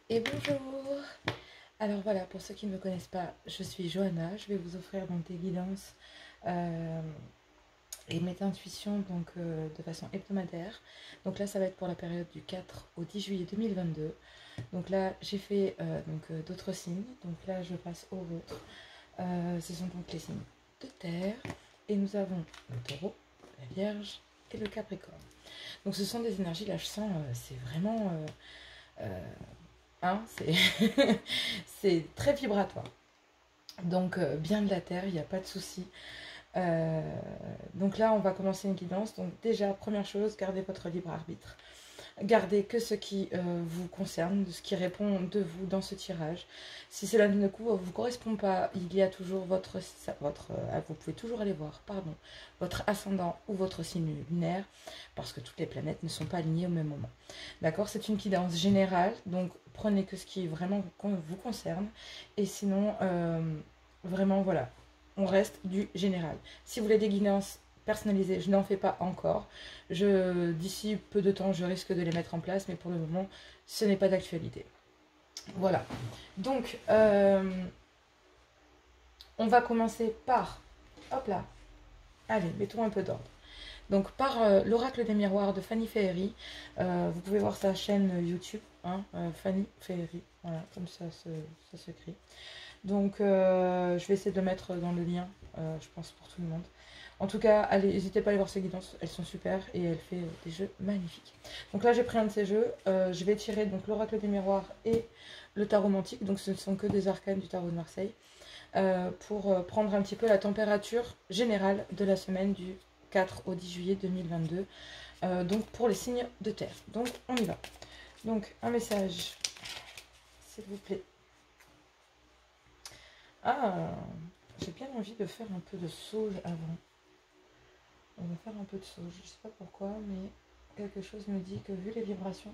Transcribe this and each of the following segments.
Et bonjour. Alors voilà, pour ceux qui ne me connaissent pas, je suis Johanna. Je vais vous offrir donc des guidances euh, et mes intuitions de façon hebdomadaire. Donc là, ça va être pour la période du 4 au 10 juillet 2022. Donc là, j'ai fait d'autres signes. Donc là, je passe au vôtre. Ce sont donc les signes de terre. Et nous avons le taureau, la vierge et le capricorne. Donc ce sont des énergies, là je sens, c'est vraiment... hein, c'est très vibratoire. Donc bien de la terre, il n'y a pas de souci. Euh, donc là, on va commencer une guidance. Donc déjà, première chose, gardez votre libre arbitre. Gardez que ce qui vous concerne, ce qui répond de vous dans ce tirage. Si cela ne vous correspond pas, il y a toujours vous pouvez toujours aller voir, pardon, votre ascendant ou votre signe lunaire, parce que toutes les planètes ne sont pas alignées au même moment. D'accord? C'est une guidance générale, donc prenez que ce qui vraiment vous concerne. Et sinon, vraiment, voilà, on reste du général. Si vous voulez des guidances personnalisées, je n'en fais pas encore. D'ici peu de temps, je risque de les mettre en place, mais pour le moment, ce n'est pas d'actualité. Voilà. Donc, on va commencer par... Hop là. Allez, mettons un peu d'ordre. Donc, par l'oracle des miroirs de Fanny Féery. Vous pouvez voir sa chaîne YouTube, hein, Fanny Féery. Voilà, comme ça s'écrit. Donc, je vais essayer de le mettre dans le lien, je pense, pour tout le monde. En tout cas, allez, n'hésitez pas à aller voir ses guidances, elles sont super et elle fait des jeux magnifiques. Donc là, j'ai pris un de ces jeux, je vais tirer donc l'oracle des miroirs et le tarot mantique, donc ce ne sont que des arcanes du tarot de Marseille, pour prendre un petit peu la température générale de la semaine du 4 au 10 juillet 2022, donc pour les signes de terre. Donc on y va. Donc un message, s'il vous plaît. Ah, j'ai bien envie de faire un peu de sauge avant. On va faire un peu de sauge, je sais pas pourquoi, mais quelque chose me dit que vu les vibrations,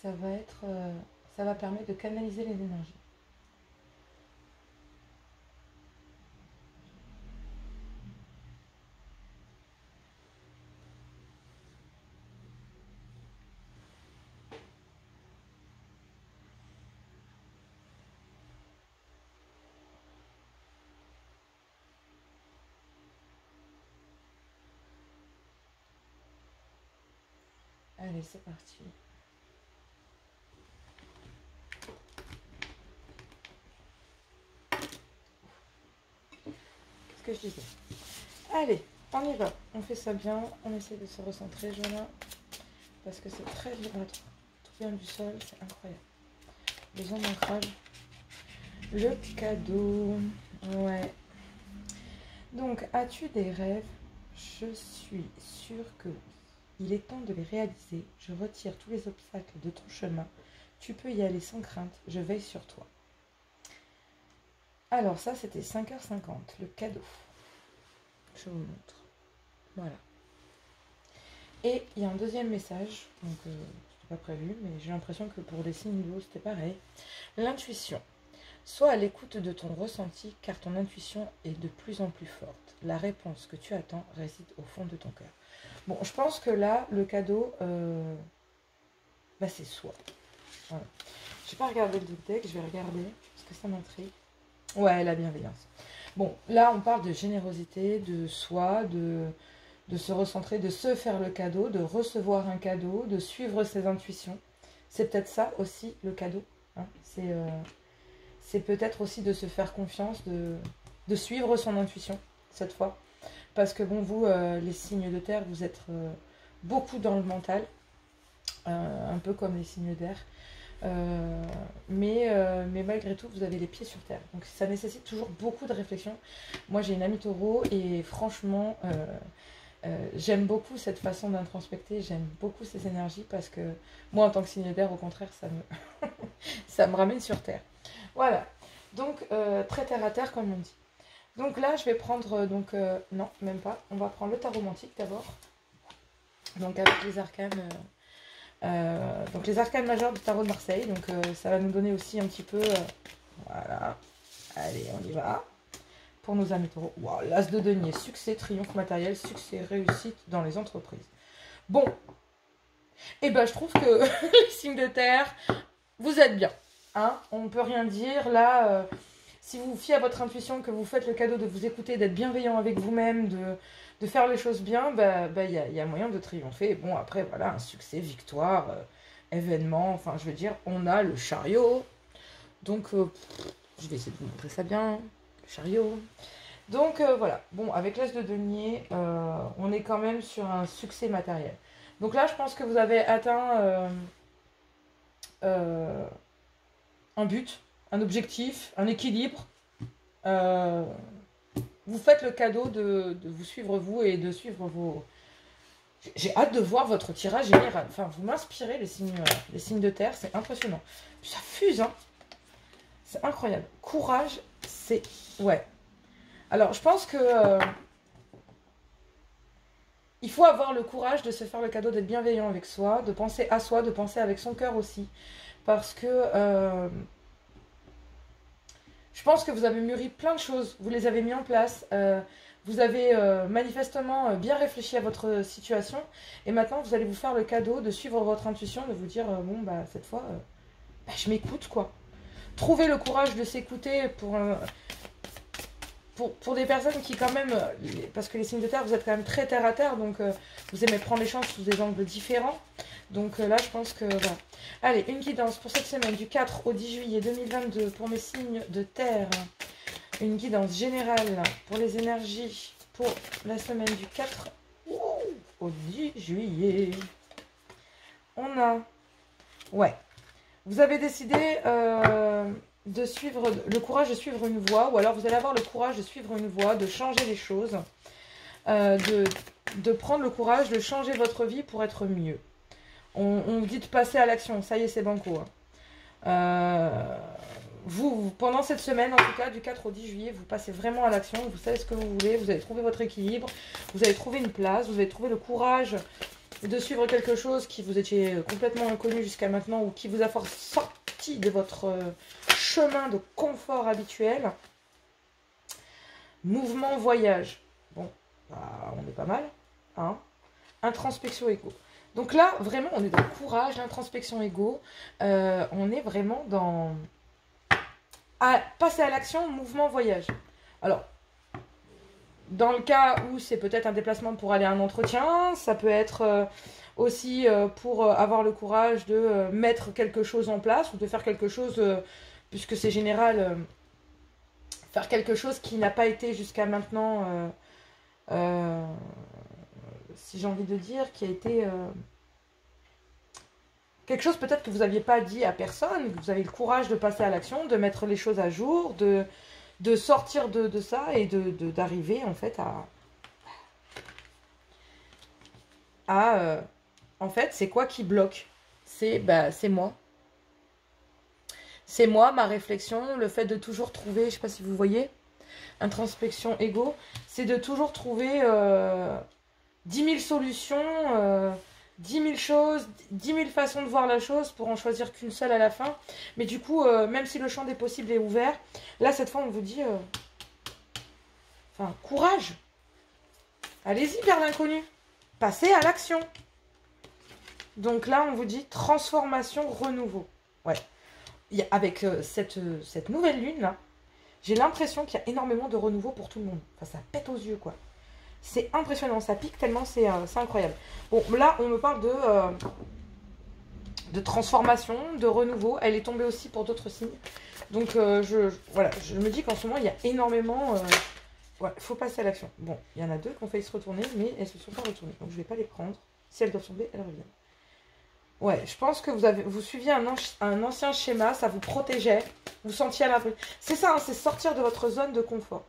ça va permettre de canaliser les énergies. Allez, c'est parti. Qu'est-ce que je disais? Allez, on y va. On fait ça bien. On essaie de se recentrer, Joanna, parce que c'est très vibratoire. Tout vient du sol, c'est incroyable. Besoin d'ancrage. Le cadeau. Ouais. Donc, as-tu des rêves? Je suis sûre que oui. Il est temps de les réaliser. Je retire tous les obstacles de ton chemin. Tu peux y aller sans crainte. Je veille sur toi. Alors ça, c'était 5h50, le cadeau. Je vous montre. Voilà. Et il y a un deuxième message. Donc, c'était pas prévu, mais j'ai l'impression que pour les signes d'eau, c'était pareil. L'intuition. Sois à l'écoute de ton ressenti, car ton intuition est de plus en plus forte. La réponse que tu attends réside au fond de ton cœur. Bon, je pense que là, le cadeau, c'est soi. Voilà. Je vais pas regarder le deck, je vais regarder, parce que ça m'intrigue. Ouais, la bienveillance. Bon, là, on parle de générosité, de soi, de se recentrer, de se faire le cadeau, de recevoir un cadeau, de suivre ses intuitions. C'est peut-être ça aussi, le cadeau. Hein. C'est peut-être aussi de se faire confiance, de suivre son intuition, cette fois. Parce que bon, vous, les signes de terre, vous êtes beaucoup dans le mental, un peu comme les signes d'air. Mais malgré tout, vous avez les pieds sur terre. Donc ça nécessite toujours beaucoup de réflexion. Moi, j'ai une amie taureau et franchement, j'aime beaucoup cette façon d'introspecter. J'aime beaucoup ces énergies parce que moi, en tant que signe d'air, au contraire, ça me ramène sur terre. Voilà. Donc, très terre à terre, comme on dit. Donc là, je vais prendre, non, même pas. On va prendre le tarot mantique d'abord. Donc avec les arcanes... donc les arcanes majeures du tarot de Marseille. Donc ça va nous donner aussi un petit peu... voilà. Allez, on y va. Pour nos amis taureaux. Wow, l'as de denier. Succès, triomphe matériel, succès, réussite dans les entreprises. Bon. Et ben je trouve que les signes de terre, vous êtes bien. Hein, on ne peut rien dire. Là, si vous vous fiez à votre intuition, que vous faites le cadeau de vous écouter, d'être bienveillant avec vous-même, de faire les choses bien, y a moyen de triompher. Bon, après, voilà, un succès, victoire, événement, enfin, je veux dire, on a le chariot. Donc, je vais essayer de vous montrer ça bien. Le chariot. Donc, voilà. Bon, avec l'as de denier, on est quand même sur un succès matériel. Donc là, je pense que vous avez atteint un but, un objectif, un équilibre. Vous faites le cadeau de vous suivre vous et de suivre vos... J'ai hâte de voir votre tirage général. Enfin, vous m'inspirez, les signes de terre, c'est impressionnant. Ça fuse, hein. C'est incroyable. Courage, c'est... Ouais. Alors, je pense que... il faut avoir le courage de se faire le cadeau d'être bienveillant avec soi, de penser à soi, de penser avec son cœur aussi. Parce que je pense que vous avez mûri plein de choses, vous les avez mis en place, vous avez manifestement bien réfléchi à votre situation, et maintenant vous allez vous faire le cadeau de suivre votre intuition, de vous dire, bon, bah cette fois, je m'écoute, quoi. Trouvez le courage de s'écouter pour des personnes qui quand même, parce que les signes de terre, vous êtes quand même très terre à terre, donc vous aimez prendre les choses sous des angles différents. Donc là, je pense que... Voilà. Allez, une guidance pour cette semaine du 4 au 10 juillet 2022 pour mes signes de terre. Une guidance générale pour les énergies pour la semaine du 4 au 10 juillet. On a... Ouais. Vous avez décidé de suivre le courage de suivre une voie, ou alors vous allez avoir le courage de suivre une voie, de changer les choses, de prendre le courage de changer votre vie pour être mieux. On vous dit de passer à l'action, ça y est, c'est banco. Vous, pendant cette semaine, en tout cas, du 4 au 10 juillet, vous passez vraiment à l'action, vous savez ce que vous voulez, vous allez trouver votre équilibre, vous allez trouver une place, vous allez trouver le courage de suivre quelque chose qui vous étiez complètement inconnu jusqu'à maintenant ou qui vous a sorti de votre chemin de confort habituel. Mouvement, voyage. Bon, bah, on est pas mal. Hein. Introspection égo. Donc là, vraiment, on est dans le courage, l'introspection égo. On est vraiment dans... passer à l'action, mouvement, voyage. Alors, dans le cas où c'est peut-être un déplacement pour aller à un entretien, ça peut être aussi pour avoir le courage de mettre quelque chose en place ou de faire quelque chose, puisque c'est général, faire quelque chose qui n'a pas été jusqu'à maintenant, si j'ai envie de dire, qui a été quelque chose peut-être que vous n'aviez pas dit à personne, que vous avez le courage de passer à l'action, de mettre les choses à jour, de sortir de ça et d'arriver en fait en fait, c'est quoi qui bloque? C'est moi. C'est moi, ma réflexion, le fait de toujours trouver, je ne sais pas si vous voyez, introspection égo, c'est de toujours trouver 10 000 solutions, 10 000 choses, 10 000 façons de voir la chose pour en choisir qu'une seule à la fin. Mais du coup, même si le champ des possibles est ouvert, là, cette fois, on vous dit... courage. Allez-y vers l'inconnu. Passez à l'action. Donc là, on vous dit transformation, renouveau. Ouais. Avec cette nouvelle lune, là, j'ai l'impression qu'il y a énormément de renouveau pour tout le monde. Enfin, ça pète aux yeux, quoi. C'est impressionnant, ça pique tellement, c'est incroyable. Bon, là, on me parle de transformation, de renouveau. Elle est tombée aussi pour d'autres signes. Donc, voilà, je me dis qu'en ce moment, il y a énormément... ouais, il faut passer à l'action. Bon, il y en a deux qui ont failli se retourner, mais elles ne se sont pas retournées. Donc, je ne vais pas les prendre. Si elles doivent tomber, elles reviennent. Ouais, je pense que vous suiviez un ancien schéma, ça vous protégeait. Vous sentiez à l'abri. C'est ça, hein, c'est sortir de votre zone de confort.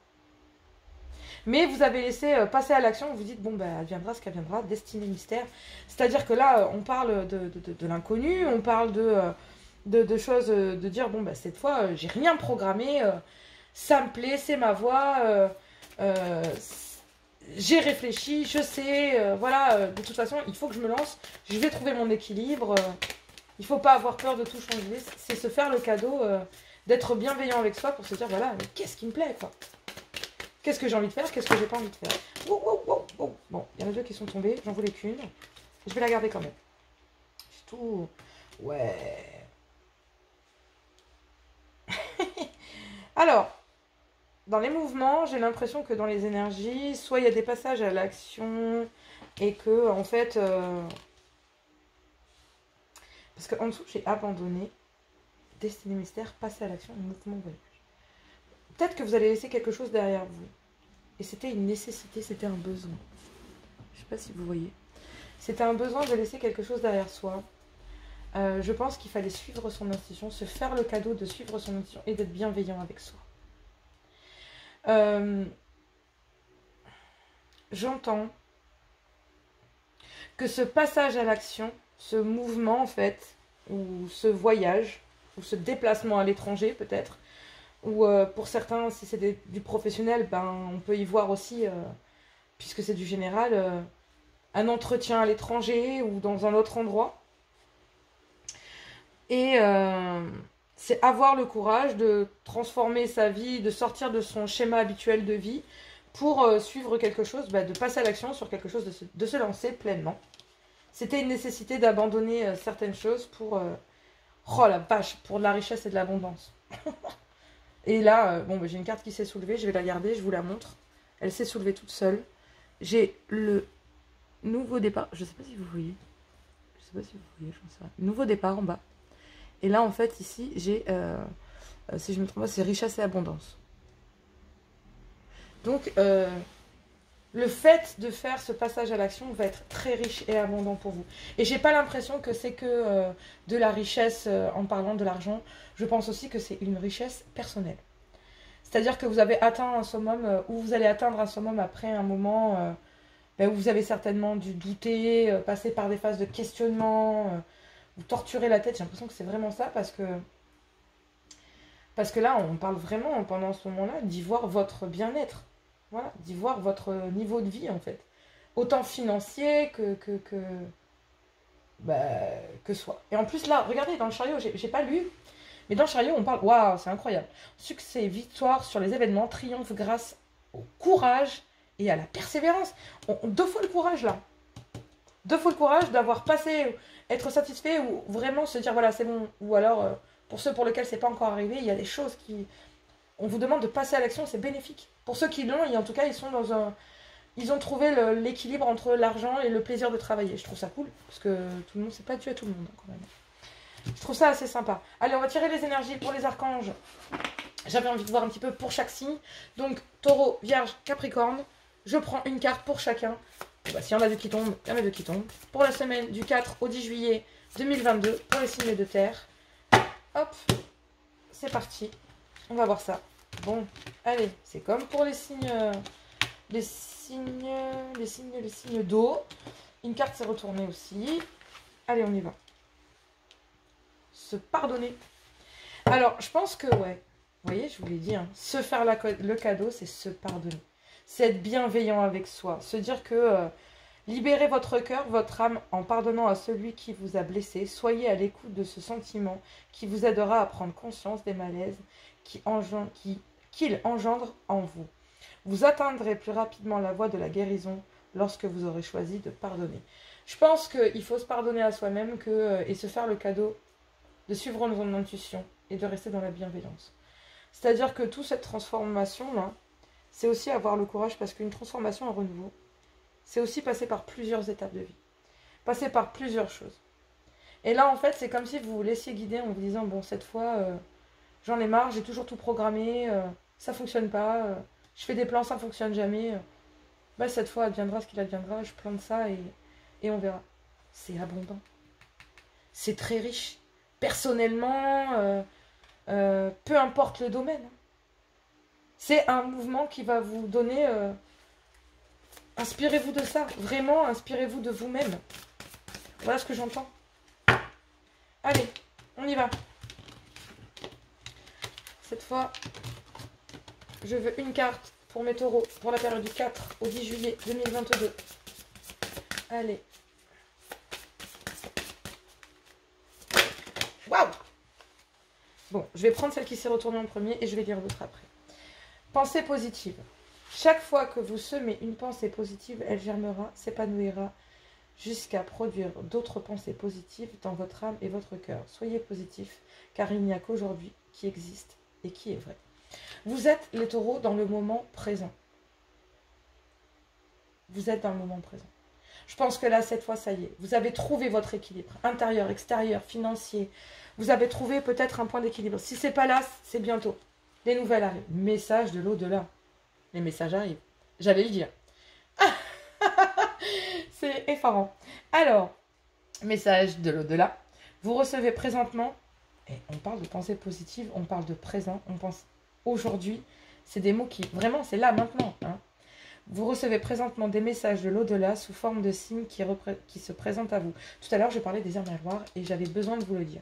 Mais vous avez laissé passer à l'action, vous vous dites, bon, ben, adviendra ce qu'adviendra, destinée mystère. C'est-à-dire que là, on parle de l'inconnu, on parle de choses, de dire, bon, ben, cette fois, j'ai rien programmé, ça me plaît, c'est ma voix, j'ai réfléchi, je sais, voilà, de toute façon, il faut que je me lance, je vais trouver mon équilibre, il ne faut pas avoir peur de tout changer, c'est se faire le cadeau d'être bienveillant avec soi pour se dire, voilà, mais qu'est-ce qui me plaît, quoi? Qu'est-ce que j'ai envie de faire? Qu'est-ce que j'ai pas envie de faire? Wow, wow, wow, wow. Bon, il y en a deux qui sont tombés. J'en voulais qu'une. Je vais la garder quand même. surtout. Ouais. Alors, dans les mouvements, j'ai l'impression que dans les énergies, soit il y a des passages à l'action et que, en fait... parce qu'en dessous, j'ai abandonné. Destinée mystère, passer à l'action, mouvement, voyage. Peut-être que vous allez laisser quelque chose derrière vous. Et c'était une nécessité, c'était un besoin. Je ne sais pas si vous voyez. C'était un besoin de laisser quelque chose derrière soi. Je pense qu'il fallait suivre son intuition, se faire le cadeau de suivre son intuition et d'être bienveillant avec soi. J'entends que ce passage à l'action, ce mouvement en fait, ou ce voyage, ou ce déplacement à l'étranger peut-être, ou pour certains, si c'est du professionnel, ben, on peut y voir aussi, puisque c'est du général, un entretien à l'étranger ou dans un autre endroit. Et c'est avoir le courage de transformer sa vie, de sortir de son schéma habituel de vie pour suivre quelque chose, bah, de passer à l'action sur quelque chose, de se lancer pleinement. C'était une nécessité d'abandonner certaines choses pour... oh la vache, pour de la richesse et de l'abondance. Et là, bon, bah, j'ai une carte qui s'est soulevée, je vais la garder, je vous la montre. Elle s'est soulevée toute seule. J'ai le nouveau départ, je ne sais pas si vous voyez. Je sais pas si vous voyez, j'en sais rien. Nouveau départ en bas. Et là, en fait, ici, j'ai, si je ne me trompe pas, c'est richesse et abondance. Donc, le fait de faire ce passage à l'action va être très riche et abondant pour vous. Et j'ai pas l'impression que c'est que de la richesse en parlant de l'argent. Je pense aussi que c'est une richesse personnelle. C'est-à-dire que vous avez atteint un summum, ou vous allez atteindre un summum après un moment où vous avez certainement dû douter, passer par des phases de questionnement, vous torturez la tête. J'ai l'impression que c'est vraiment ça parce que là, on parle vraiment pendant ce moment-là d'y voir votre bien-être. Voilà, d'y voir votre niveau de vie en fait. Autant financier que soi. Et en plus là, regardez, dans le chariot, j'ai pas lu, mais dans le chariot, on parle, waouh, c'est incroyable. Succès, victoire sur les événements, triomphe grâce au courage et à la persévérance. Deux fois le courage là. Deux fois le courage d'avoir passé, être satisfait ou vraiment se dire voilà, c'est bon. Ou alors, pour ceux pour lesquels c'est pas encore arrivé, il y a des choses qui... On vous demande de passer à l'action, c'est bénéfique. Pour ceux qui l'ont, et en tout cas, ils sont dans un... Ils ont trouvé l'équilibre entre l'argent et le plaisir de travailler. Je trouve ça cool, parce que tout le monde, c'est pas dû à tout le monde, quand même. Je trouve ça assez sympa. Allez, on va tirer les énergies pour les archanges. J'avais envie de voir un petit peu pour chaque signe. Donc, Taureau, Vierge, Capricorne. Je prends une carte pour chacun. Bah, s'il y en a deux qui tombent, il y en a deux qui tombent. Pour la semaine du 4 au 10 juillet 2022, pour les signes de terre. Hop, c'est parti. On va voir ça. Bon, allez, c'est comme pour les signes d'eau. Une carte s'est retournée aussi. Allez, on y va. Se pardonner. Alors, je pense que, ouais, vous voyez, je vous l'ai dit, hein, se faire le cadeau, c'est se pardonner. C'est être bienveillant avec soi. Se dire que libérez votre cœur, votre âme en pardonnant à celui qui vous a blessé. Soyez à l'écoute de ce sentiment qui vous aidera à prendre conscience des malaises qu'il engendre en vous. Vous atteindrez plus rapidement la voie de la guérison lorsque vous aurez choisi de pardonner. Je pense qu'il faut se pardonner à soi-même et se faire le cadeau de suivre son intuition et de rester dans la bienveillance. C'est-à-dire que toute cette transformation-là, c'est aussi avoir le courage parce qu'une transformation, un renouveau, c'est aussi passer par plusieurs étapes de vie. Passer par plusieurs choses. Et là, en fait, c'est comme si vous vous laissiez guider en vous disant, bon, cette fois... j'en ai marre, j'ai toujours tout programmé, ça fonctionne pas, je fais des plans, ça fonctionne jamais. Bah, cette fois, adviendra ce qu'il adviendra, je plante ça et on verra. C'est abondant. C'est très riche. Personnellement, peu importe le domaine. C'est un mouvement qui va vous donner... inspirez-vous de ça. Vraiment, inspirez-vous de vous-même. Voilà ce que j'entends. Allez, on y va. Cette fois, je veux une carte pour mes taureaux pour la période du 4 au 10 juillet 2022. Allez. Waouh! Bon, je vais prendre celle qui s'est retournée en premier et je vais lire l'autre après. Pensée positive. Chaque fois que vous semez une pensée positive, elle germera, s'épanouira jusqu'à produire d'autres pensées positives dans votre âme et votre cœur. Soyez positifs, car il n'y a qu'aujourd'hui qui existe et qui est vrai. Vous êtes les taureaux dans le moment présent. Vous êtes dans le moment présent. Je pense que là, cette fois, ça y est. Vous avez trouvé votre équilibre intérieur, extérieur, financier. Vous avez trouvé peut-être un point d'équilibre. Si ce n'est pas là, c'est bientôt. Les nouvelles arrivent. Message de l'au-delà. Les messages arrivent. J'allais le dire. C'est effarant. Alors, message de l'au-delà. Vous recevez présentement, et on parle de pensée positive, on parle de présent, on pense aujourd'hui. C'est des mots qui, vraiment, c'est là, maintenant. Hein. Vous recevez présentement des messages de l'au-delà sous forme de signes qui se présentent à vous. Tout à l'heure, je parlais des miroirs et j'avais besoin de vous le dire.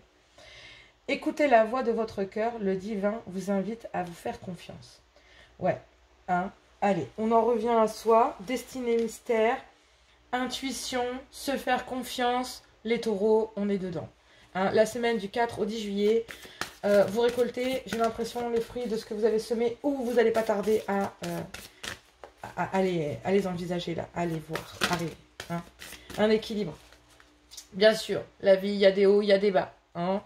Écoutez la voix de votre cœur, le divin vous invite à vous faire confiance. Ouais, hein. Allez, on en revient à soi, destinée mystère, intuition, se faire confiance, les taureaux, on est dedans. Hein, la semaine du 4 au 10 juillet, vous récoltez, j'ai l'impression, les fruits de ce que vous avez semé, ou vous n'allez pas tarder à les envisager là, à les voir, arriver. Hein. Un équilibre. Bien sûr, la vie, il y a des hauts, il y a des bas. Hein.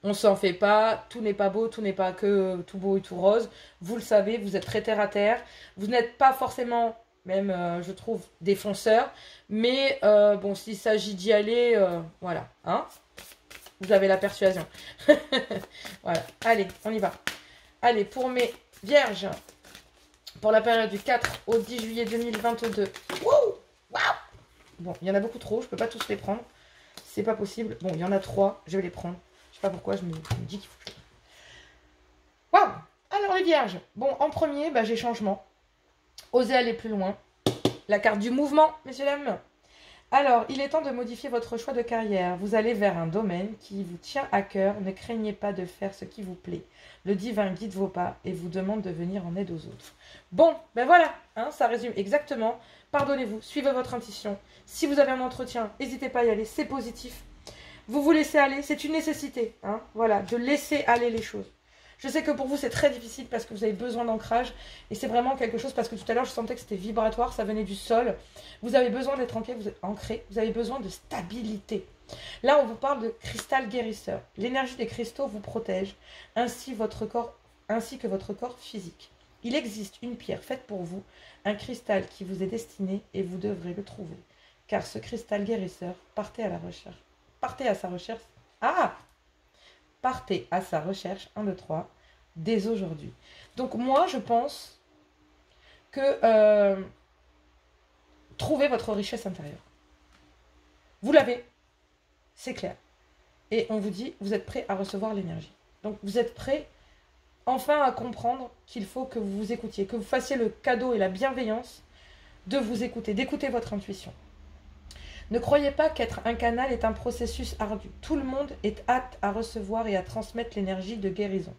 On s'en fait pas, tout n'est pas beau, tout n'est pas que tout beau et tout rose. Vous le savez, vous êtes très terre à terre. Vous n'êtes pas forcément, même je trouve, défonceur. Mais bon, s'il s'agit d'y aller, voilà. Hein, vous avez la persuasion. Voilà, allez, on y va. Allez, pour mes vierges, pour la période du 4 au 10 juillet 2022. Wow, wow. Bon, il y en a beaucoup trop, je ne peux pas tous les prendre. C'est pas possible. Bon, il y en a 3, je vais les prendre. Je sais pas pourquoi, je me dis qu'il faut que je... Waouh! Alors les vierges. Bon, en premier, bah, j'ai changement. Osez aller plus loin. La carte du mouvement, messieurs, dames. Alors, il est temps de modifier votre choix de carrière. Vous allez vers un domaine qui vous tient à cœur. Ne craignez pas de faire ce qui vous plaît. Le divin guide vos pas et vous demande de venir en aide aux autres. Bon, ben voilà, hein, ça résume exactement. Pardonnez-vous, suivez votre intuition. Si vous avez un entretien, n'hésitez pas à y aller, c'est positif. Vous vous laissez aller, c'est une nécessité, hein, voilà, de laisser aller les choses. Je sais que pour vous, c'est très difficile parce que vous avez besoin d'ancrage. Et c'est vraiment quelque chose, parce que tout à l'heure, je sentais que c'était vibratoire, ça venait du sol. Vous avez besoin d'être ancré, vous avez besoin de stabilité. Là, on vous parle de cristal guérisseur. L'énergie des cristaux vous protège, ainsi que votre corps physique. Il existe une pierre faite pour vous, un cristal qui vous est destiné et vous devrez le trouver. Car ce cristal guérisseur, partez à sa recherche. Ah! Partez à sa recherche, 1, 2, 3, dès aujourd'hui. Donc moi, je pense que trouvez votre richesse intérieure. Vous l'avez, c'est clair. Et on vous dit, vous êtes prêt à recevoir l'énergie. Donc vous êtes prêt enfin à comprendre qu'il faut que vous vous écoutiez, que vous fassiez le cadeau et la bienveillance de vous écouter, d'écouter votre intuition. Ne croyez pas qu'être un canal est un processus ardu. Tout le monde est apte à recevoir et à transmettre l'énergie de guérison.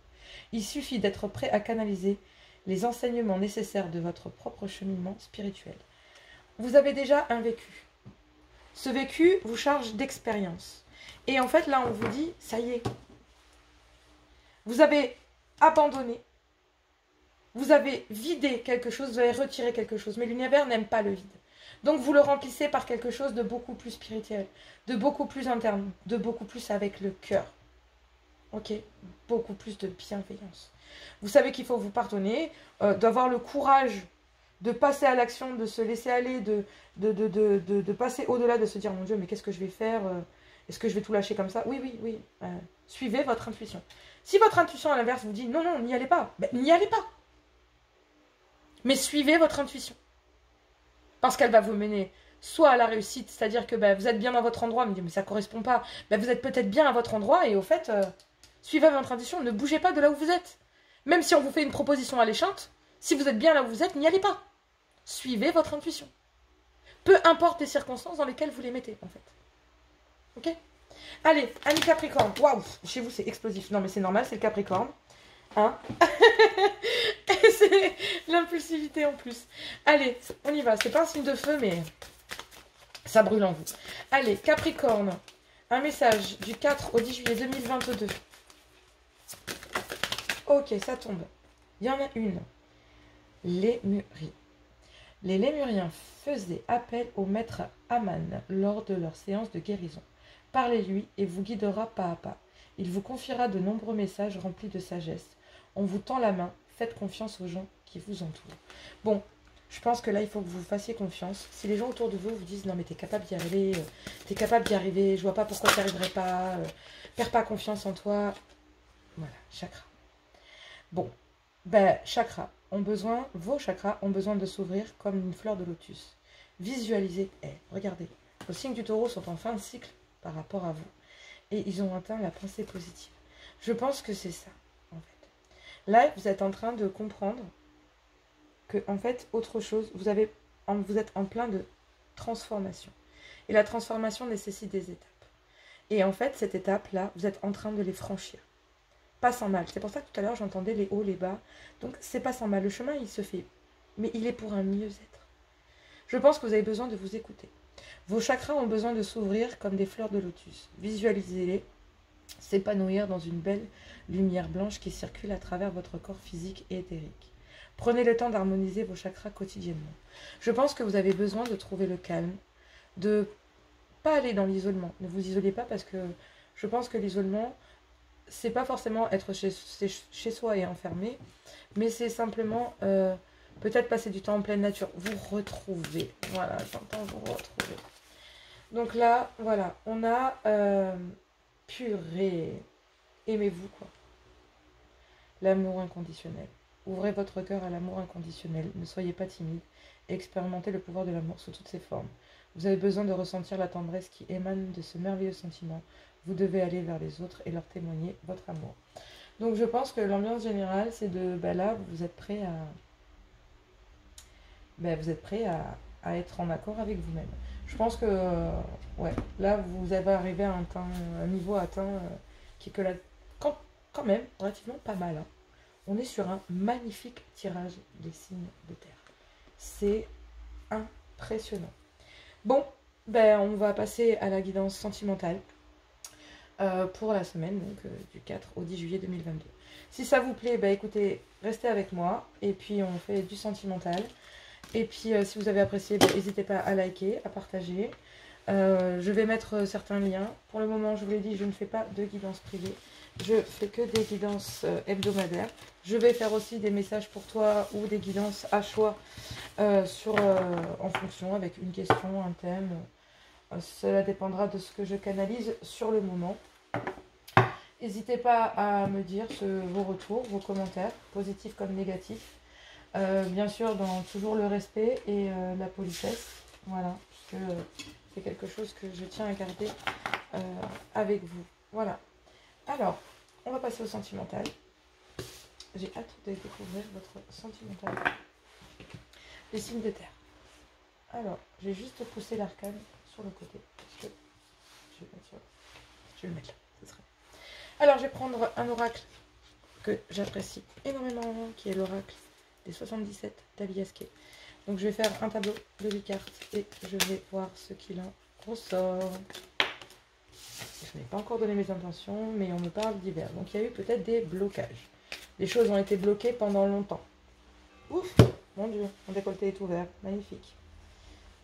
Il suffit d'être prêt à canaliser les enseignements nécessaires de votre propre cheminement spirituel. Vous avez déjà un vécu. Ce vécu vous charge d'expérience. Et en fait, là, on vous dit, ça y est. Vous avez abandonné. Vous avez vidé quelque chose, vous avez retiré quelque chose. Mais l'univers n'aime pas le vide. Donc vous le remplissez par quelque chose de beaucoup plus spirituel, de beaucoup plus interne, de beaucoup plus avec le cœur. Ok? Beaucoup plus de bienveillance. Vous savez qu'il faut vous pardonner, d'avoir le courage de passer à l'action, de se laisser aller, de passer au-delà, de se dire, mon Dieu, mais qu'est-ce que je vais faire? Est-ce que je vais tout lâcher comme ça? Oui, oui, oui. Suivez votre intuition. Si votre intuition, à l'inverse, vous dit, non, non, n'y allez pas, ben, n'y allez pas. Mais suivez votre intuition. Parce qu'elle va vous mener soit à la réussite, c'est-à-dire que bah, vous êtes bien dans votre endroit, mais ça ne correspond pas. Bah, vous êtes peut-être bien à votre endroit et au fait, suivez votre intuition, ne bougez pas de là où vous êtes. Même si on vous fait une proposition alléchante, si vous êtes bien là où vous êtes, n'y allez pas. Suivez votre intuition. Peu importe les circonstances dans lesquelles vous les mettez, en fait. Ok? Allez, amis Capricorne. Waouh, chez vous c'est explosif. Non mais c'est normal, c'est le Capricorne. Hein? C'est l'impulsivité en plus. Allez, on y va. C'est pas un signe de feu, mais ça brûle en vous. Allez, Capricorne. Un message du 4 au 10 juillet 2022. Ok, ça tombe. Il y en a une. Lémurie. Les Lémuriens faisaient appel au maître Aman lors de leur séance de guérison. Parlez-lui et vous guidera pas à pas. Il vous confiera de nombreux messages remplis de sagesse. On vous tend la main, faites confiance aux gens qui vous entourent. Bon, je pense que là, il faut que vous fassiez confiance. Si les gens autour de vous vous disent « Non, mais t'es capable d'y arriver, je vois pas pourquoi tu n'y arriverais pas, perds pas confiance en toi. » Voilà, chakra. Bon, ben, vos chakras ont besoin de s'ouvrir comme une fleur de lotus. Visualisez, regardez, vos signes du taureau sont en fin de cycle par rapport à vous. Et ils ont atteint la pensée positive. Je pense que c'est ça, en fait. Là, vous êtes en train de comprendre que, en fait, autre chose, vous êtes en plein de transformation. Et la transformation nécessite des étapes. Et en fait, cette étape-là, vous êtes en train de les franchir. Pas sans mal. C'est pour ça que tout à l'heure, j'entendais les hauts, les bas. Donc, c'est pas sans mal. Le chemin, il se fait. Mais il est pour un mieux-être. Je pense que vous avez besoin de vous écouter. Vos chakras ont besoin de s'ouvrir comme des fleurs de lotus. Visualisez-les s'épanouir dans une belle lumière blanche qui circule à travers votre corps physique et éthérique. Prenez le temps d'harmoniser vos chakras quotidiennement. Je pense que vous avez besoin de trouver le calme, de pas aller dans l'isolement. Ne vous isolez pas parce que je pense que l'isolement, c'est pas forcément être chez soi et enfermé, mais c'est simplement peut-être passer du temps en pleine nature. Vous retrouvez. Voilà, j'entends vous retrouver. Donc là, voilà, on a purée. Aimez-vous, quoi. L'amour inconditionnel. Ouvrez votre cœur à l'amour inconditionnel. Ne soyez pas timide. Expérimentez le pouvoir de l'amour sous toutes ses formes. Vous avez besoin de ressentir la tendresse qui émane de ce merveilleux sentiment. Vous devez aller vers les autres et leur témoigner votre amour. Donc je pense que l'ambiance générale, c'est de, là, vous êtes prêt à être en accord avec vous-même. Je pense que, ouais, là, vous avez arrivé à un niveau atteint qui est que là, quand même, relativement pas mal. Hein. On est sur un magnifique tirage des signes de terre. C'est impressionnant. Bon, on va passer à la guidance sentimentale pour la semaine, donc du 4 au 10 juillet 2022. Si ça vous plaît, écoutez, restez avec moi, et puis on fait du sentimental. Et puis, si vous avez apprécié, n'hésitez pas à liker, à partager. Je vais mettre certains liens. Pour le moment, je vous l'ai dit, je ne fais pas de guidance privée. Je fais que des guidances hebdomadaires. Je vais faire aussi des messages pour toi ou des guidances à choix en fonction, avec une question, un thème. Cela dépendra de ce que je canalise sur le moment. N'hésitez pas à me dire vos retours, vos commentaires, positifs comme négatifs. Bien sûr, dans toujours le respect et la politesse. Voilà, parce que c'est quelque chose que je tiens à garder avec vous. Voilà. Alors, on va passer au sentimental. J'ai hâte de découvrir votre sentimental. Les signes de terre. Alors, j'ai juste poussé l'arcane sur le côté. Je vais le mettre là. Ce serait... Alors, je vais prendre un oracle que j'apprécie énormément, qui est l'oracle des 77 d'Aliasquet. Donc, je vais faire un tableau de 8 cartes et je vais voir ce qu'il en ressort. Je n'ai pas encore donné mes intentions, mais on me parle d'hiver. Donc, il y a eu peut-être des blocages. Les choses ont été bloquées pendant longtemps. Ouf, mon Dieu, mon décolleté est ouvert. Magnifique.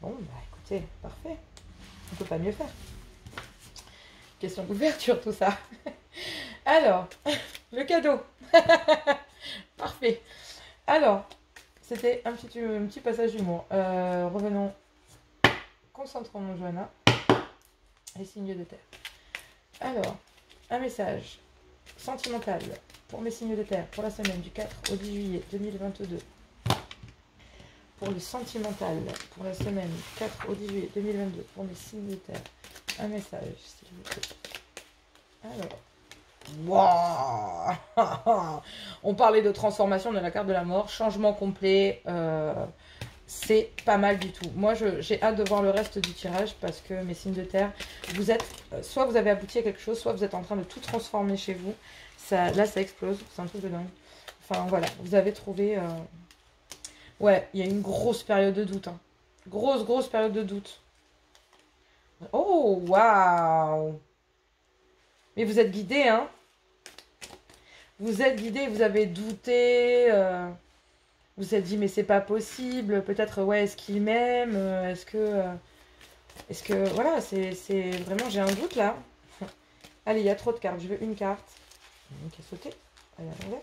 Bon, écoutez, parfait. On ne peut pas mieux faire. Question d'ouverture, tout ça. Alors, le cadeau. Parfait. Alors, c'était un petit passage d'humour. Revenons. Concentrons-nous, Johanna. Les signes de terre. Alors, un message sentimental pour mes signes de terre pour la semaine du 4 au 10 juillet 2022. Pour le sentimental pour la semaine du 4 au 10 juillet 2022 pour mes signes de terre. Un message, s'il vous plaît. Alors. Wow. On parlait de transformation de la carte de la mort, changement complet. C'est pas mal du tout. Moi, j'ai hâte de voir le reste du tirage parce que mes signes de terre, vous êtes, soit vous avez abouti à quelque chose, soit vous êtes en train de tout transformer chez vous. Là, ça explose. C'est un truc de dingue. Enfin, voilà. Vous avez trouvé... Ouais, il y a une grosse période de doute. Hein. Grosse période de doute. Oh, waouh! Mais vous êtes guidé, hein? Vous êtes guidé, vous avez douté. Vous vous êtes dit, mais c'est pas possible. Peut-être, ouais, est-ce qu'il m'aime? Est-ce que, voilà, c'est vraiment, j'ai un doute là. Allez, il y a trop de cartes. Je veux une carte. Qui a sauté. Allez, à l'envers.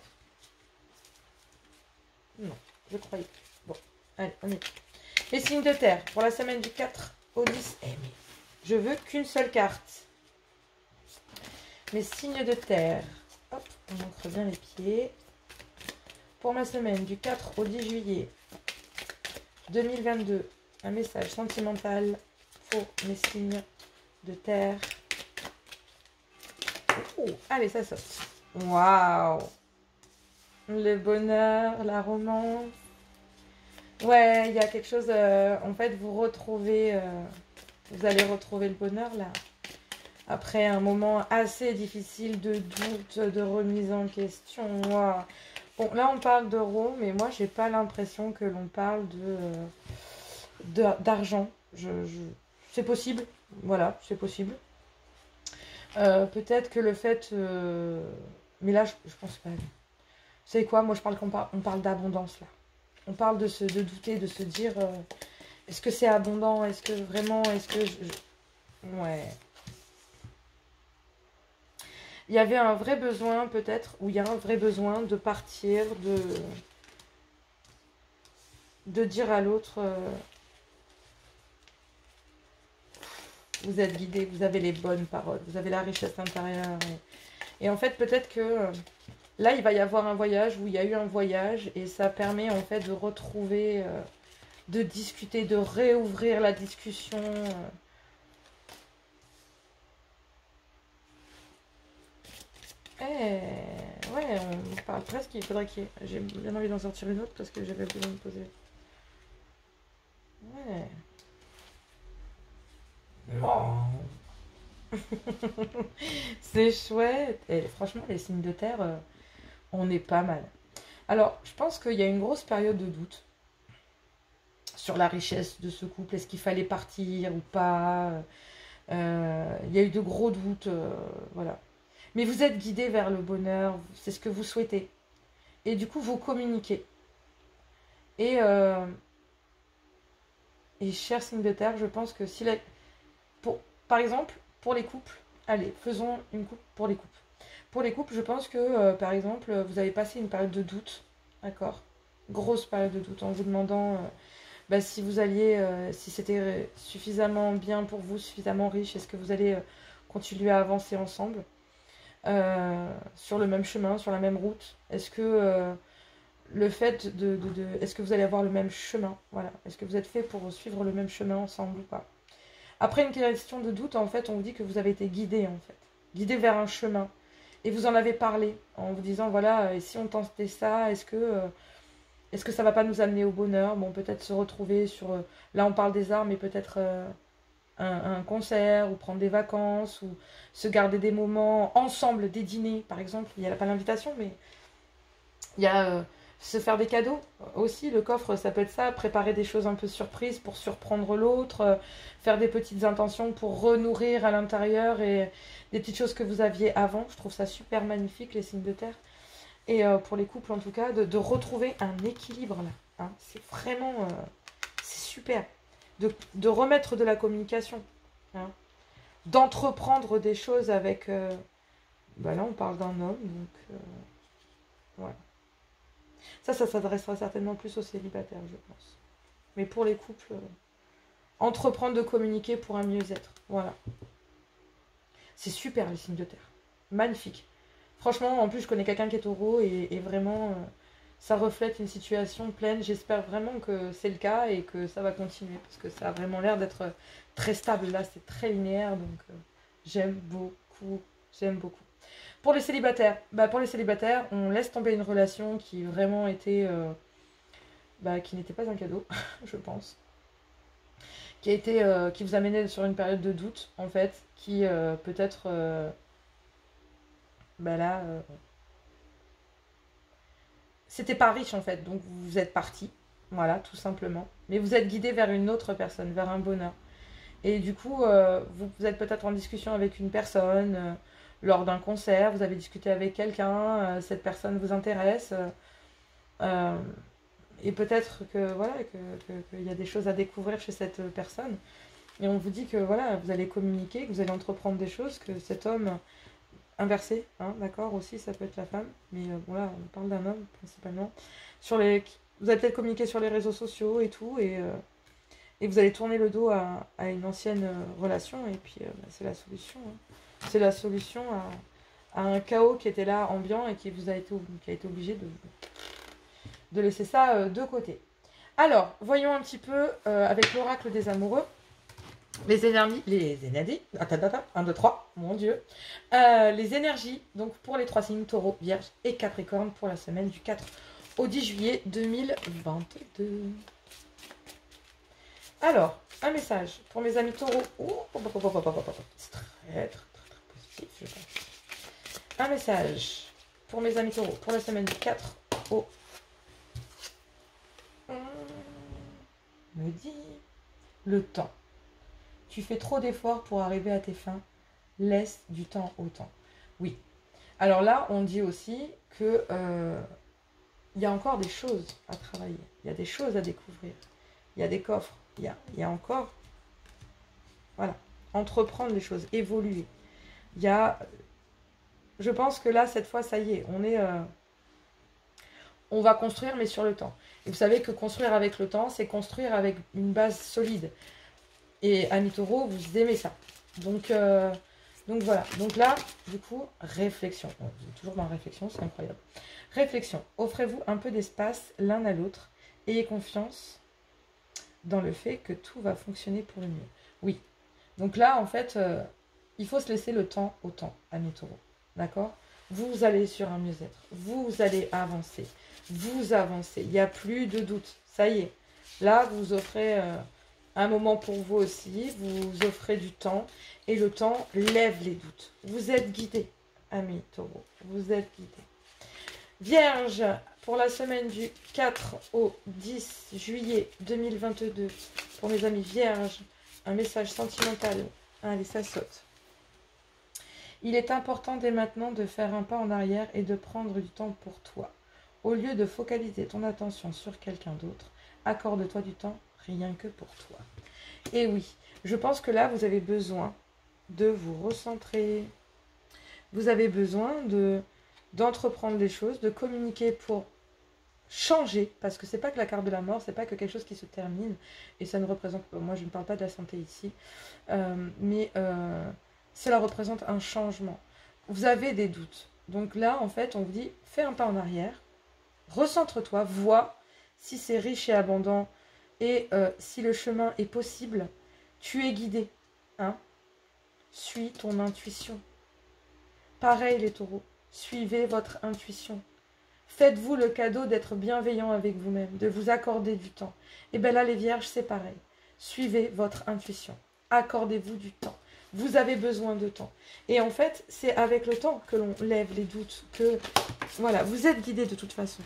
Non, je croyais. Bon, allez, on y va. Les signes de terre pour la semaine du 4 au 10. Eh, mais je veux qu'une seule carte. Les signes de terre. Hop, on ancre bien les pieds. Pour ma semaine du 4 au 10 juillet 2022, un message sentimental pour mes signes de terre. Oh, allez, ça saute. Waouh! Le bonheur, la romance. Ouais, il y a quelque chose. En fait, vous allez retrouver le bonheur là. Après un moment assez difficile de doute, de remise en question. Wow. Bon, là, on parle d'euros, mais moi, j'ai pas l'impression que l'on parle d'argent. C'est possible. Voilà, c'est possible. Peut-être que le fait... mais là, je pense pas. Vous savez quoi? Moi, on parle d'abondance, là. On parle de douter, de se dire... est-ce que c'est abondant? Est-ce que vraiment... Ouais. Il y avait un vrai besoin, peut-être, ou il y a un vrai besoin de partir, de dire à l'autre... vous êtes guidé, vous avez les bonnes paroles, vous avez la richesse intérieure. Et en fait, peut-être que là, il va y avoir un voyage, où il y a eu un voyage, et ça permet en fait de retrouver, de discuter, de réouvrir la discussion. Ouais, on parle presque, il faudrait qu'il y ait... J'ai bien envie d'en sortir une autre, parce que j'avais besoin de poser. Ouais. Oh. C'est chouette. Et franchement, les signes de terre, on est pas mal. Alors, je pense qu'il y a une grosse période de doute sur la richesse de ce couple. Est-ce qu'il fallait partir ou pas? Il y a eu de gros doutes. Voilà. Mais vous êtes guidé vers le bonheur. C'est ce que vous souhaitez. Et du coup, vous communiquez. Et cher signe de terre, je pense que si par exemple, pour les couples, allez, faisons une coupe pour les couples. Pour les couples, je pense que, par exemple, vous avez passé une période de doute, d'accord? Grosse période de doute, en vous demandant si vous alliez, si c'était suffisamment bien pour vous, suffisamment riche, est-ce que vous allez continuer à avancer ensemble sur le même chemin, sur la même route? Est-ce que le fait est-ce que vous allez avoir le même chemin? Voilà. Est-ce que vous êtes fait pour suivre le même chemin ensemble ou pas? Après une question de doute, en fait, on vous dit que vous avez été guidé, en fait. Guidé vers un chemin. Et vous en avez parlé, en vous disant, voilà, et si on tentait ça, est-ce que ça va pas nous amener au bonheur? Bon, peut-être se retrouver sur... là, on parle des arts, mais peut-être un concert, ou prendre des vacances, ou se garder des moments ensemble, des dîners, par exemple. Il n'y a pas l'invitation, mais il y a... se faire des cadeaux aussi, le coffre, ça peut être ça, préparer des choses un peu surprises pour surprendre l'autre, faire des petites intentions pour renourrir à l'intérieur et des petites choses que vous aviez avant. Je trouve ça super magnifique, les signes de terre. Et pour les couples, en tout cas, de retrouver un équilibre là. Hein. C'est vraiment... c'est super. De remettre de la communication. Hein. D'entreprendre des choses avec... là, on parle d'un homme, donc... voilà. Ça s'adressera certainement plus aux célibataires, je pense. Mais pour les couples, entreprendre de communiquer pour un mieux-être. Voilà. C'est super, les signes de terre. Magnifique. Franchement, en plus, je connais quelqu'un qui est taureau et vraiment, ça reflète une situation pleine. J'espère vraiment que c'est le cas et que ça va continuer parce que ça a vraiment l'air d'être très stable. Là, c'est très linéaire, donc j'aime beaucoup. J'aime beaucoup. Pour les célibataires, on laisse tomber une relation qui vraiment était, qui n'était pas un cadeau, je pense, qui vous amenait sur une période de doute, en fait, qui peut-être, là, c'était pas riche en fait, donc vous êtes parti, voilà, tout simplement. Mais vous êtes guidé vers une autre personne, vers un bonheur. Et du coup, vous êtes peut-être en discussion avec une personne lors d'un concert, vous avez discuté avec quelqu'un, cette personne vous intéresse, et peut-être que voilà, qu'il y a des choses à découvrir chez cette personne. Et on vous dit que voilà, vous allez communiquer, que vous allez entreprendre des choses, que cet homme inversé, hein, d'accord, aussi ça peut être la femme, mais bon là on parle d'un homme principalement. Vous allez peut-être communiquer sur les réseaux sociaux et tout, et vous allez tourner le dos à une ancienne relation, et puis bah, c'est la solution. Hein. C'est la solution à un chaos qui était là, ambiant, et qui a été obligé de laisser ça de côté. Alors, voyons un petit peu avec l'oracle des amoureux. Les énergies, 1, 2, 3, mon Dieu. Les énergies, donc pour les 3 signes, Taureau, Vierge et Capricorne, pour la semaine du 4 au 10 juillet 2022. Alors, un message pour mes amis Taureau. C'est très positif, je pense. Un message pour mes amis Taureau, pour la semaine du 4 au... me dit le temps. Tu fais trop d'efforts pour arriver à tes fins. Laisse du temps au temps. Oui. Alors là, on dit aussi que il y a encore des choses à travailler. Il y a des choses à découvrir. Il y a des coffres. Il y a encore... Voilà. Entreprendre les choses. Évoluer. Il y a... Je pense que là, cette fois, ça y est. On va construire, mais sur le temps. Et vous savez que construire avec le temps, c'est construire avec une base solide. Et amis taureaux, vous aimez ça. Donc voilà. Donc là, du coup, réflexion. Vous êtes toujours dans la réflexion, c'est incroyable. Réflexion. Offrez-vous un peu d'espace l'un à l'autre. Ayez confiance dans le fait que tout va fonctionner pour le mieux. Oui. Donc là, en fait, il faut se laisser le temps au temps, amis taureaux. D'accord? Vous allez sur un mieux-être. Vous allez avancer. Vous avancez. Il n'y a plus de doute. Ça y est. Là, vous offrez... un moment pour vous aussi, vous offrez du temps, et le temps lève les doutes. Vous êtes guidés, amis taureaux, vous êtes guidés. Vierge, pour la semaine du 4 au 10 juillet 2022, pour mes amis vierges, un message sentimental. Allez, ça saute. Il est important dès maintenant de faire un pas en arrière et de prendre du temps pour toi. Au lieu de focaliser ton attention sur quelqu'un d'autre, accorde-toi du temps rien que pour toi. Et oui, je pense que là, vous avez besoin de vous recentrer. Vous avez besoin d'entreprendre des choses, de communiquer pour changer. Parce que c'est pas que la carte de la mort, c'est pas que quelque chose qui se termine. Et ça ne représente pas, moi je ne parle pas de la santé ici, mais cela représente un changement. Vous avez des doutes. Donc là, en fait, on vous dit, fais un pas en arrière, recentre-toi, vois si c'est riche et abondant. Et si le chemin est possible, tu es guidé. Hein? Suis ton intuition. Pareil les taureaux, suivez votre intuition. Faites-vous le cadeau d'être bienveillant avec vous-même, de vous accorder du temps. Et bien là les vierges, c'est pareil. Suivez votre intuition. Accordez-vous du temps. Vous avez besoin de temps. Et en fait, c'est avec le temps que l'on lève les doutes. Que voilà, vous êtes guidés de toute façon.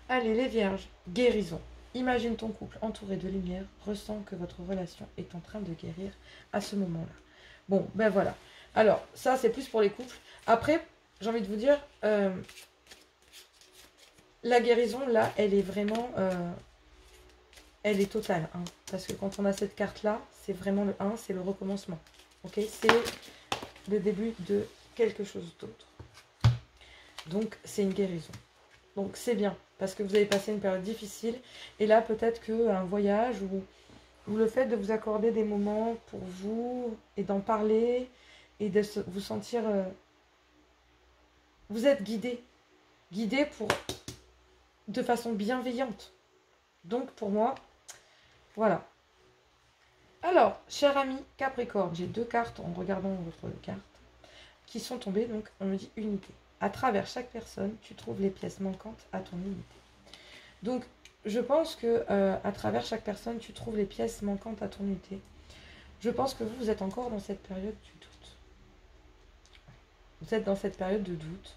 Allez les vierges, guérison. Imagine ton couple entouré de lumière, ressens que votre relation est en train de guérir à ce moment-là. Bon, ben voilà. Alors, ça, c'est plus pour les couples. Après, j'ai envie de vous dire, la guérison, là, elle est vraiment... elle est totale. Hein, parce que quand on a cette carte-là, c'est vraiment le 1, c'est le recommencement. Ok? C'est le début de quelque chose d'autre. Donc, c'est une guérison. Donc, c'est bien. Parce que vous avez passé une période difficile. Et là, peut-être qu'un voyage ou le fait de vous accorder des moments pour vous et d'en parler et de vous sentir... vous êtes guidé. Guidé de façon bienveillante. Donc, pour moi, voilà. Alors, cher ami Capricorne, j'ai 2 cartes en regardant votre carte qui sont tombées. Donc, on me dit unité. À travers chaque personne, tu trouves les pièces manquantes à ton unité. Donc, je pense que à travers chaque personne, tu trouves les pièces manquantes à ton unité. Je pense que vous êtes encore dans cette période du doute. Vous êtes dans cette période de doute.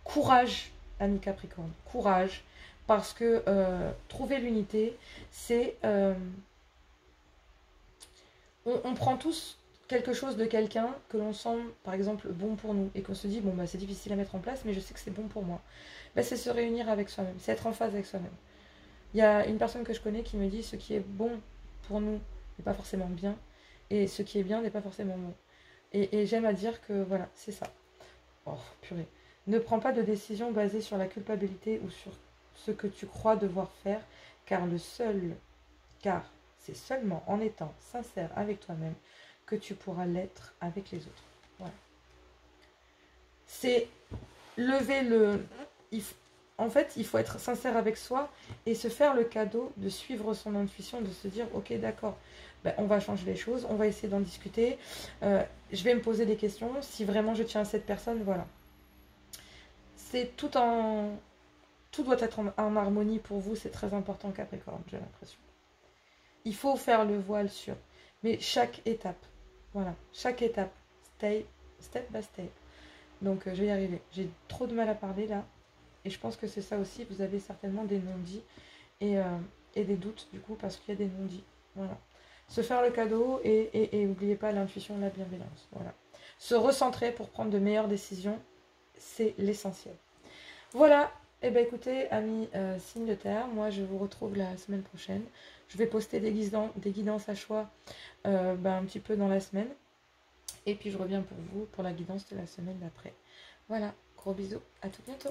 Courage, ami Capricorne. Courage. Parce que trouver l'unité, c'est... on prend tous quelque chose de quelqu'un que l'on sent, par exemple, bon pour nous, et qu'on se dit, bon, bah, c'est difficile à mettre en place, mais je sais que c'est bon pour moi. Bah, c'est se réunir avec soi-même, c'est être en phase avec soi-même. Il y a une personne que je connais qui me dit, ce qui est bon pour nous n'est pas forcément bien, et ce qui est bien n'est pas forcément bon. Et j'aime à dire que, voilà, c'est ça. Oh, purée. Ne prends pas de décision basée sur la culpabilité ou sur ce que tu crois devoir faire, car car c'est seulement en étant sincère avec toi-même que tu pourras l'être avec les autres. Voilà. C'est lever le... En fait, il faut être sincère avec soi et se faire le cadeau de suivre son intuition, de se dire, ok, d'accord, ben, on va changer les choses, on va essayer d'en discuter, je vais me poser des questions, si vraiment je tiens à cette personne, voilà. C'est tout en... Tout doit être en harmonie pour vous, c'est très important Capricorne, j'ai l'impression. Il faut faire le voile sur, mais chaque étape, voilà, chaque étape, step by step. Donc je vais y arriver. J'ai trop de mal à parler là, et je pense que c'est ça aussi, vous avez certainement des non-dits et des doutes du coup, parce qu'il y a des non-dits. Voilà. Se faire le cadeau et n'oubliez pas l'intuition, la bienveillance. Voilà. Se recentrer pour prendre de meilleures décisions, c'est l'essentiel. Voilà, et bien écoutez, amis signes de terre, moi je vous retrouve la semaine prochaine. Je vais poster des guidances à choix un petit peu dans la semaine. Et puis je reviens pour vous pour la guidance de la semaine d'après. Voilà, gros bisous, à tout bientôt.